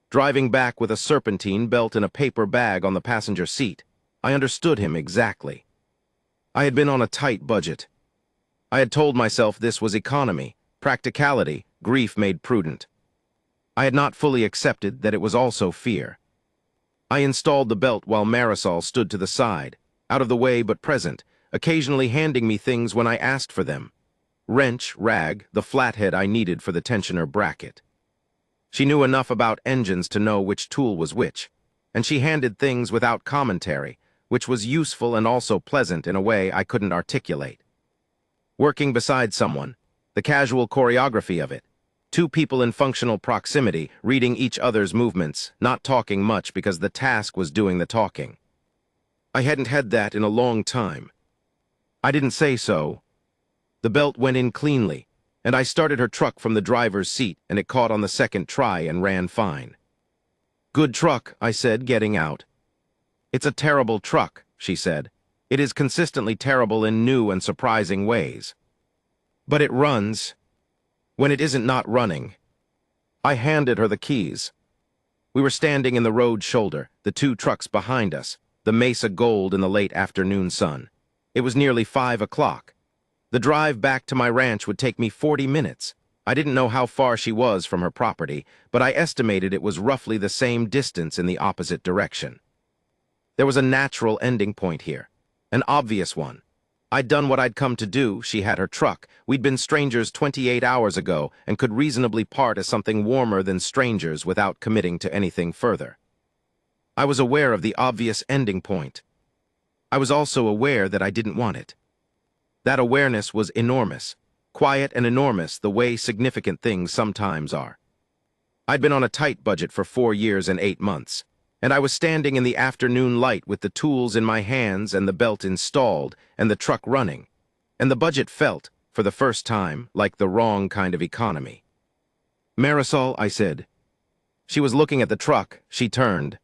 Driving back with a serpentine belt in a paper bag on the passenger seat, I understood him exactly. I had been on a tight budget. I had told myself this was economy, practicality, grief made prudent. I had not fully accepted that it was also fear. I installed the belt while Marisol stood to the side, out of the way but present, occasionally handing me things when I asked for them. Wrench, rag, the flathead I needed for the tensioner bracket. She knew enough about engines to know which tool was which, and she handed things without commentary, which was useful and also pleasant in a way I couldn't articulate. Working beside someone, the casual choreography of it, 2 people in functional proximity, reading each other's movements, not talking much because the task was doing the talking. I hadn't had that in a long time. I didn't say so. The belt went in cleanly, and I started her truck from the driver's seat, and it caught on the second try and ran fine. "Good truck," I said, getting out. "It's a terrible truck," she said. "It is consistently terrible in new and surprising ways. But it runs when it isn't not running." I handed her the keys. We were standing in the road shoulder, the 2 trucks behind us, the mesa gold in the late afternoon sun. It was nearly 5 o'clock. The drive back to my ranch would take me 40 minutes. I didn't know how far she was from her property, but I estimated it was roughly the same distance in the opposite direction. There was a natural ending point here, an obvious one. I'd done what I'd come to do. She had her truck. We'd been strangers 28 hours ago and could reasonably part as something warmer than strangers without committing to anything further. I was aware of the obvious ending point. I was also aware that I didn't want it. That awareness was enormous, quiet and enormous the way significant things sometimes are. I'd been on a tight budget for 4 years and 8 months, and I was standing in the afternoon light with the tools in my hands and the belt installed and the truck running, and the budget felt, for the first time, like the wrong kind of economy. "Marisol," I said. She was looking at the truck. She turned.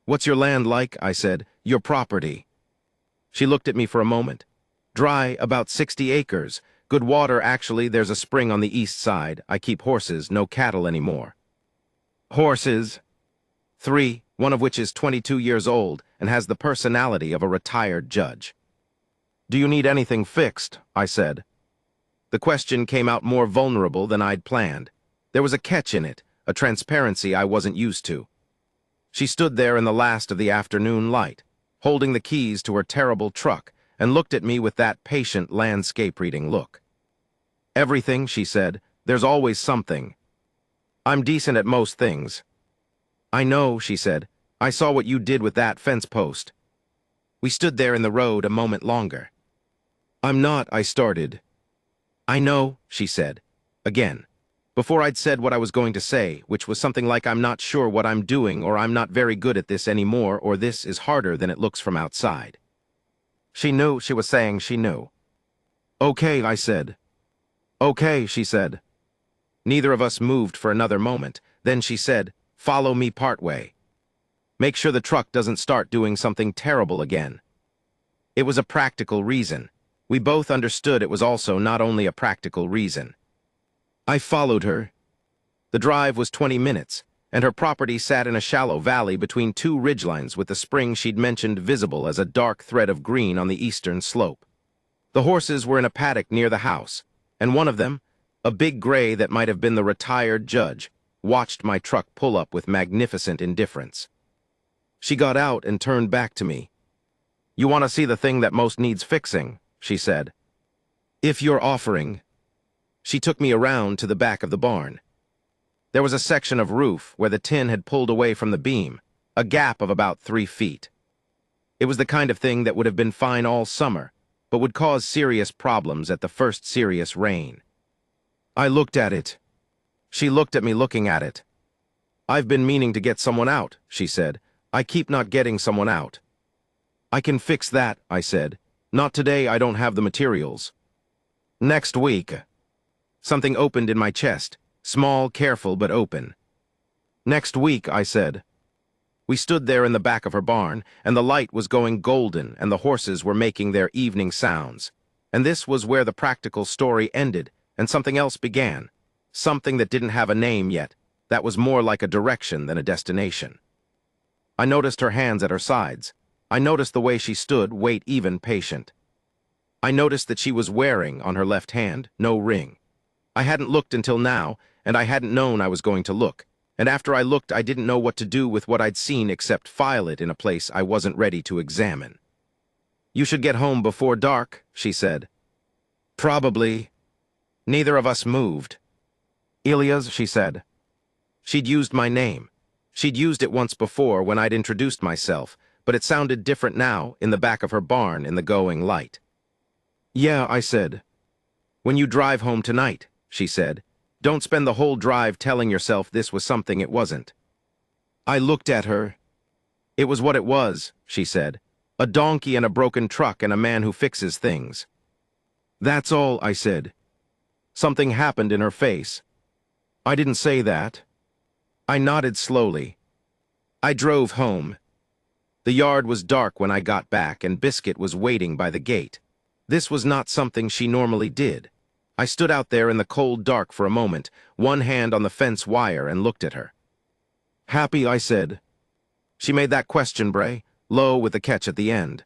"What's your land like?" I said. "Your property." She looked at me for a moment. "Dry, about 60 acres. Good water, actually. There's a spring on the east side. I keep horses, no cattle anymore." "Horses?" "3, one of which is 22 years old and has the personality of a retired judge." "Do you need anything fixed?" I said. The question came out more vulnerable than I'd planned. There was a catch in it, a transparency I wasn't used to. She stood there in the last of the afternoon light, holding the keys to her terrible truck, and looked at me with that patient landscape-reading look. "Everything," she said. "There's always something. I'm decent at most things." "I know," she said. "I saw what you did with that fence post." We stood there in the road a moment longer. "I'm not," I started. "I know," she said, again, before I'd said what I was going to say, which was something like "I'm not sure what I'm doing," or "I'm not very good at this anymore," or "this is harder than it looks from outside." She knew she was saying she knew. "Okay," I said. "Okay," she said. Neither of us moved for another moment. Then she said, "Follow me partway. Make sure the truck doesn't start doing something terrible again." It was a practical reason. We both understood it was also not only a practical reason. I followed her. The drive was 20 minutes, and her property sat in a shallow valley between 2 ridgelines with the spring she'd mentioned visible as a dark thread of green on the eastern slope. The horses were in a paddock near the house, and one of them, a big gray that might have been the retired judge, watched my truck pull up with magnificent indifference. She got out and turned back to me. "You want to see the thing that most needs fixing," she said. "If you're offering." She took me around to the back of the barn. There was a section of roof where the tin had pulled away from the beam, a gap of about 3 feet. It was the kind of thing that would have been fine all summer, but would cause serious problems at the first serious rain. I looked at it. She looked at me looking at it. "I've been meaning to get someone out," she said. "I keep not getting someone out." "I can fix that," I said. "Not today, I don't have the materials." "Next week." Something opened in my chest, small, careful, but open. "Next week," I said. We stood there in the back of her barn, and the light was going golden, and the horses were making their evening sounds. And this was where the practical story ended, and something else began. Something that didn't have a name yet, that was more like a direction than a destination. I noticed her hands at her sides. I noticed the way she stood, weight even, patient. I noticed that she was wearing, on her left hand, no ring. I hadn't looked until now, and I hadn't known I was going to look. And after I looked, I didn't know what to do with what I'd seen except file it in a place I wasn't ready to examine. "You should get home before dark," she said. "Probably." Neither of us moved. "Ilias," she said. She'd used my name. She'd used it once before when I'd introduced myself, but it sounded different now, in the back of her barn in the going light. "Yeah," I said. "When you drive home tonight," she said, "don't spend the whole drive telling yourself this was something it wasn't." I looked at her. "It was what it was," she said. "A donkey and a broken truck and a man who fixes things." "That's all," I said. Something happened in her face. "I didn't say that." I nodded slowly. I drove home. The yard was dark when I got back, and Biscuit was waiting by the gate. This was not something she normally did. I stood out there in the cold dark for a moment, one hand on the fence wire, and looked at her. "Happy?" I said. She made that question, Bray, low with the catch at the end.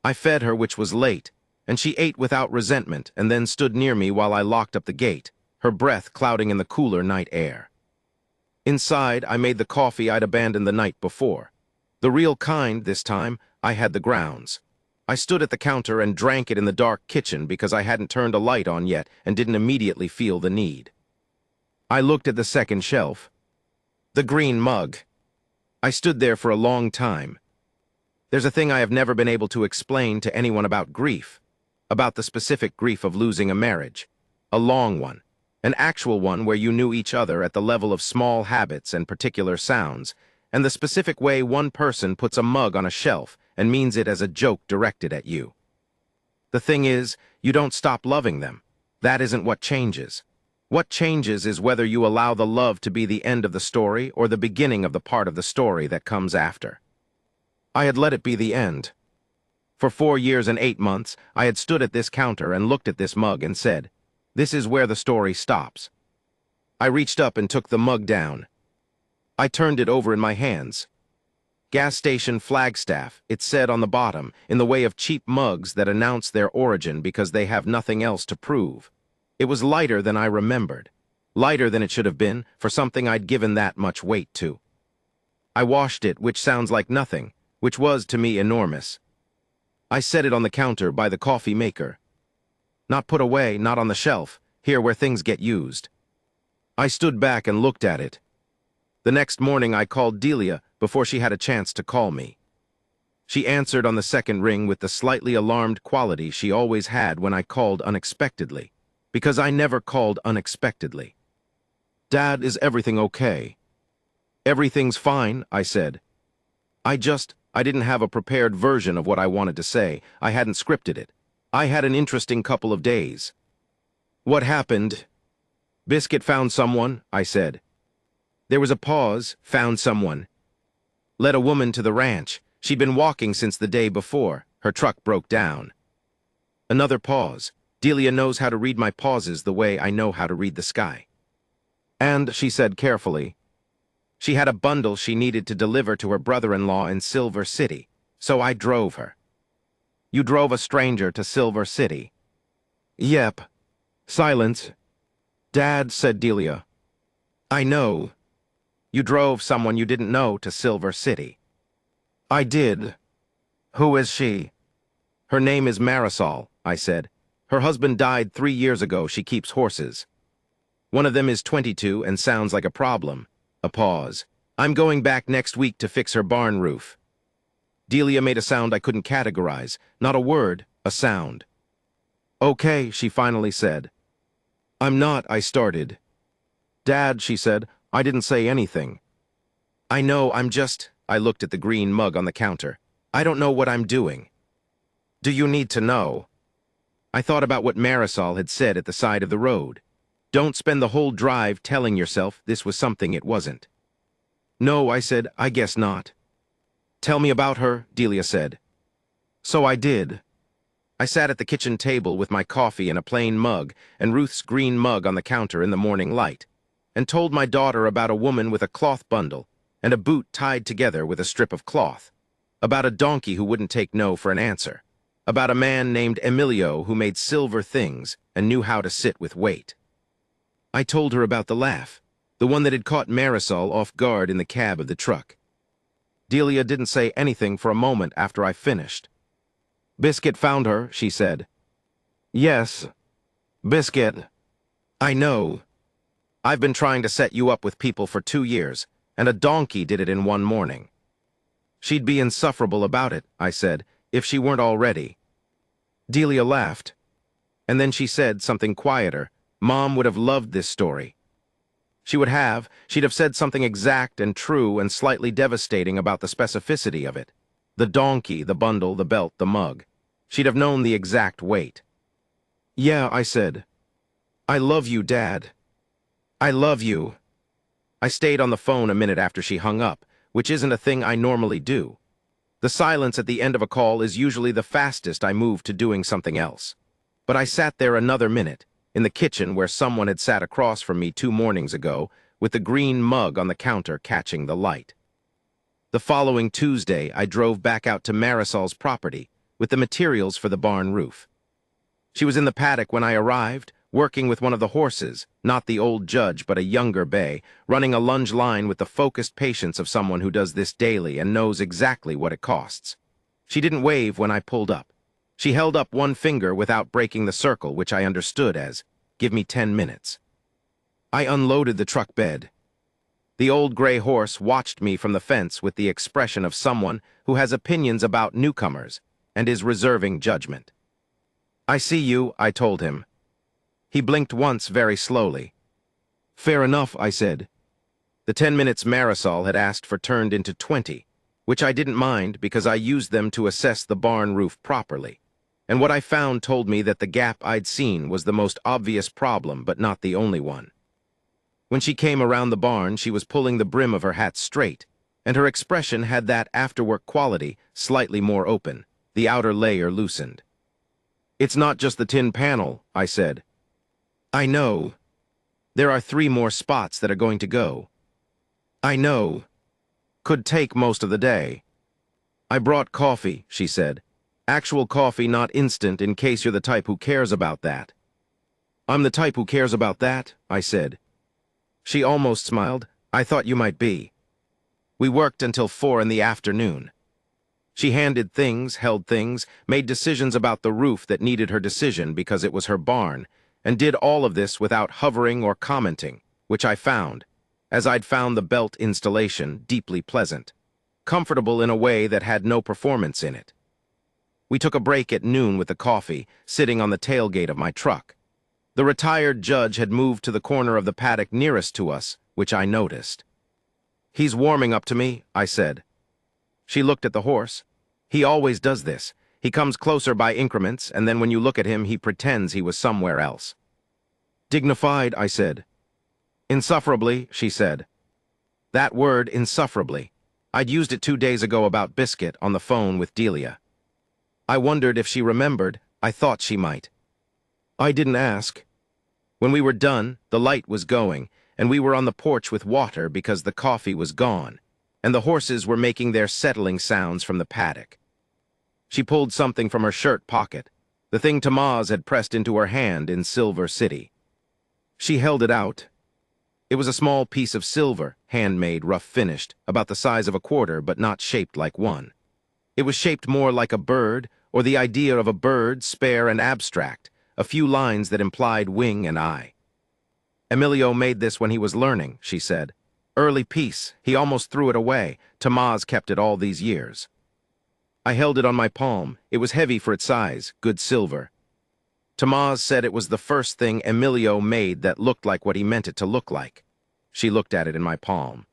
I fed her, which was late, and she ate without resentment and then stood near me while I locked up the gate, her breath clouding in the cooler night air. Inside, I made the coffee I'd abandoned the night before. The real kind this time. I had the grounds. I stood at the counter and drank it in the dark kitchen because I hadn't turned a light on yet and didn't immediately feel the need. I looked at the second shelf. The green mug. I stood there for a long time. There's a thing I have never been able to explain to anyone about grief, about the specific grief of losing a marriage, a long one, an actual one where you knew each other at the level of small habits and particular sounds, and the specific way one person puts a mug on a shelf and means it as a joke directed at you. The thing is, you don't stop loving them. That isn't what changes. What changes is whether you allow the love to be the end of the story or the beginning of the part of the story that comes after. I had let it be the end. For 4 years and 8 months, I had stood at this counter and looked at this mug and said, "This is where the story stops." I reached up and took the mug down. I turned it over in my hands. Gas station Flagstaff, it said on the bottom, in the way of cheap mugs that announce their origin because they have nothing else to prove. It was lighter than I remembered, lighter than it should have been for something I'd given that much weight to. I washed it, which sounds like nothing, which was to me enormous. I set it on the counter by the coffee maker. Not put away, not on the shelf, here where things get used. I stood back and looked at it. The next morning I called Delia before she had a chance to call me. She answered on the second ring with the slightly alarmed quality she always had when I called unexpectedly, because I never called unexpectedly. "Dad, is everything okay?" "Everything's fine," I said. I didn't have a prepared version of what I wanted to say. I hadn't scripted it. I had an interesting couple of days. "What happened?" "Biscuit found someone," I said. There was a pause. "Found someone." "Led a woman to the ranch. She'd been walking since the day before. Her truck broke down." Another pause. Delia knows how to read my pauses the way I know how to read the sky. "And," she said carefully, "she had a bundle she needed to deliver to her brother-in-law in Silver City, so I drove her." "You drove a stranger to Silver City?" "Yep." Silence. "Dad," said Delia. "I know. You drove someone you didn't know to Silver City." "I did." "Who is she?" "Her name is Marisol," I said. "Her husband died 3 years ago. She keeps horses. One of them is 22 and sounds like a problem." A pause. "I'm going back next week to fix her barn roof." Delia made a sound I couldn't categorize. Not a word, a sound. "Okay," she finally said. "I'm not," I started. "Dad," she said, "I didn't say anything." "I know, I looked at the green mug on the counter. "I don't know what I'm doing." "Do you need to know?" I thought about what Marisol had said at the side of the road. Don't spend the whole drive telling yourself this was something it wasn't. "No," I said, "I guess not." "Tell me about her," Delia said. So I did. I sat at the kitchen table with my coffee in a plain mug and Ruth's green mug on the counter in the morning light, and told my daughter about a woman with a cloth bundle and a boot tied together with a strip of cloth, about a donkey who wouldn't take no for an answer, about a man named Emilio who made silver things and knew how to sit with weight. I told her about the laugh, the one that had caught Marisol off guard in the cab of the truck. Delia didn't say anything for a moment after I finished. "Biscuit found her," she said. "Yes, Biscuit. I know. I've been trying to set you up with people for 2 years, and a donkey did it in one morning." "She'd be insufferable about it," I said, "if she weren't already." Delia laughed. And then she said something quieter. Mom would have loved this story. She'd have said something exact and true and slightly devastating about the specificity of it. The donkey, the bundle, the belt, the mug. She'd have known the exact weight. "Yeah," I said. "I love you, Dad. I love you." I stayed on the phone a minute after she hung up, which isn't a thing I normally do. The silence at the end of a call is usually the fastest I move to doing something else. But I sat there another minute, in the kitchen where someone had sat across from me 2 mornings ago, with the green mug on the counter catching the light. The following Tuesday, I drove back out to Marisol's property with the materials for the barn roof. She was in the paddock when I arrived, working with one of the horses, not the old judge but a younger bay, running a lunge line with the focused patience of someone who does this daily and knows exactly what it costs. She didn't wave when I pulled up. She held up one finger without breaking the circle, which I understood as, "Give me 10 minutes." I unloaded the truck bed. The old gray horse watched me from the fence with the expression of someone who has opinions about newcomers and is reserving judgment. "I see you," I told him. He blinked once very slowly. "Fair enough," I said. The 10 minutes Marisol had asked for turned into 20, which I didn't mind because I used them to assess the barn roof properly. And what I found told me that the gap I'd seen was the most obvious problem, but not the only one. When she came around the barn, she was pulling the brim of her hat straight, and her expression had that afterwork quality, slightly more open, the outer layer loosened. "It's not just the tin panel," I said. "I know. There are 3 more spots that are going to go." "I know. Could take most of the day." "I brought coffee," she said. "Actual coffee, not instant, in case you're the type who cares about that." "I'm the type who cares about that," I said. She almost smiled. "I thought you might be." We worked until 4 in the afternoon. She handed things, held things, made decisions about the roof that needed her decision because it was her barn, and did all of this without hovering or commenting, which I found, as I'd found the belt installation, deeply pleasant, comfortable in a way that had no performance in it. We took a break at noon with the coffee, sitting on the tailgate of my truck. The retired judge had moved to the corner of the paddock nearest to us, which I noticed. "He's warming up to me," I said. She looked at the horse. "He always does this. He comes closer by increments, and then when you look at him, he pretends he was somewhere else." "Dignified," I said. "Insufferably," she said. That word, insufferably. I'd used it 2 days ago about Biscuit on the phone with Delia. I wondered if she remembered. I thought she might. I didn't ask. When we were done, the light was going, and we were on the porch with water because the coffee was gone, and the horses were making their settling sounds from the paddock. She pulled something from her shirt pocket, the thing Tamaz had pressed into her hand in Silver City. She held it out. It was a small piece of silver, handmade, rough-finished, about the size of a quarter, but not shaped like one. It was shaped more like a bird, or the idea of a bird, spare and abstract, a few lines that implied wing and eye. "Emilio made this when he was learning," she said. "Early piece. He almost threw it away. Tamaz kept it all these years." I held it on my palm. It was heavy for its size, good silver. Tamaz said it was the first thing Emilio made that looked like what he meant it to look like. She looked at it in my palm.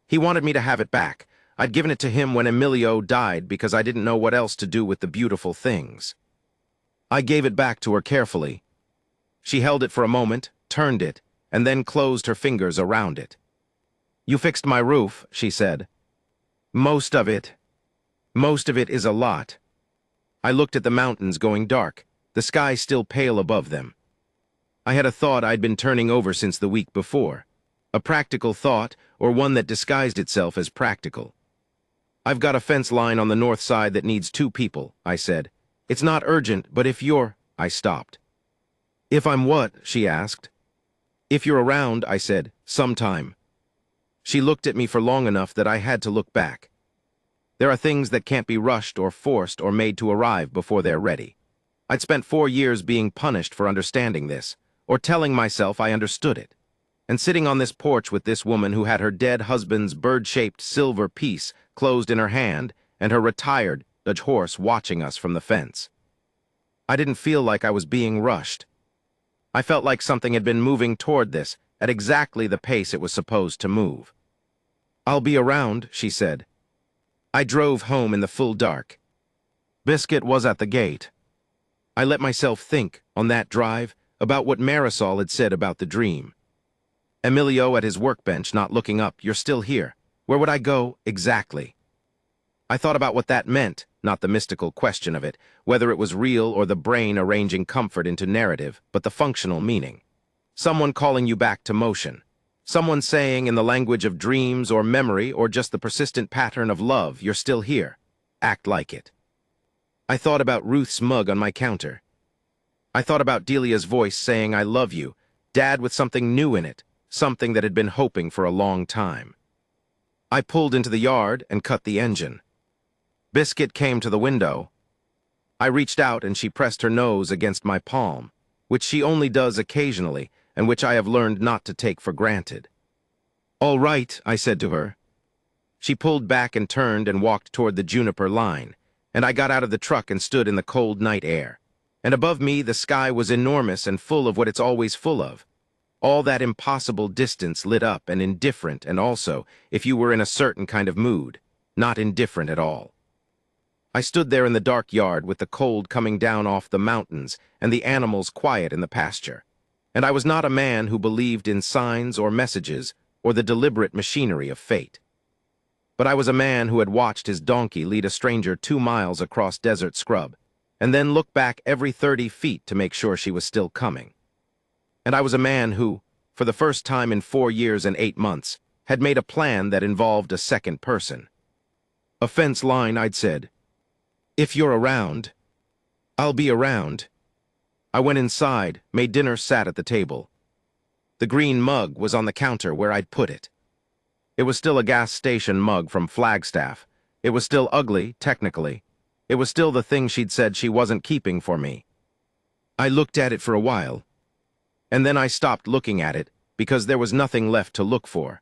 "He wanted me to have it back. I'd given it to him when Emilio died because I didn't know what else to do with the beautiful things." I gave it back to her carefully. She held it for a moment, turned it, and then closed her fingers around it. "You fixed my roof," she said. "Most of it. Most of it is a lot." I looked at the mountains going dark, the sky still pale above them. I had a thought I'd been turning over since the week before. A practical thought, or one that disguised itself as practical. "I've got a fence line on the north side that needs 2 people, I said. "It's not urgent, but if you're—" I stopped. "If I'm what?" she asked. "If you're around," I said, "sometime." She looked at me for long enough that I had to look back. There are things that can't be rushed or forced or made to arrive before they're ready. I'd spent 4 years being punished for understanding this, or telling myself I understood it. And sitting on this porch with this woman who had her dead husband's bird-shaped silver piece closed in her hand and her retired judge horse watching us from the fence. I didn't feel like I was being rushed. I felt like something had been moving toward this at exactly the pace it was supposed to move. "I'll be around," she said. I drove home in the full dark. Biscuit was at the gate. I let myself think, on that drive, about what Marisol had said about the dream. Emilio at his workbench, not looking up. "You're still here. Where would I go, exactly?" I thought about what that meant, not the mystical question of it, whether it was real or the brain arranging comfort into narrative, but the functional meaning. Someone calling you back to motion. Someone saying in the language of dreams or memory or just the persistent pattern of love, "You're still here. Act like it." I thought about Ruth's mug on my counter. I thought about Delia's voice saying, "I love you," Dad with something new in it, something that had been hoping for a long time. I pulled into the yard and cut the engine. Biscuit came to the window. I reached out and she pressed her nose against my palm, which she only does occasionally and which I have learned not to take for granted. "All right," I said to her. She pulled back and turned and walked toward the juniper line, and I got out of the truck and stood in the cold night air. And above me, the sky was enormous and full of what it's always full of. All that impossible distance lit up and indifferent, and also, if you were in a certain kind of mood, not indifferent at all. I stood there in the dark yard with the cold coming down off the mountains and the animals quiet in the pasture. And I was not a man who believed in signs or messages or the deliberate machinery of fate. But I was a man who had watched his donkey lead a stranger 2 miles across desert scrub, and then look back every 30 feet to make sure she was still coming. And I was a man who, for the first time in 4 years and 8 months, had made a plan that involved a second person. "A fence line," I'd said. "If you're around, I'll be around." I went inside, made dinner, sat at the table. The green mug was on the counter where I'd put it. It was still a gas station mug from Flagstaff. It was still ugly, technically. It was still the thing she'd said she wasn't keeping for me. I looked at it for a while, and then I stopped looking at it because there was nothing left to look for.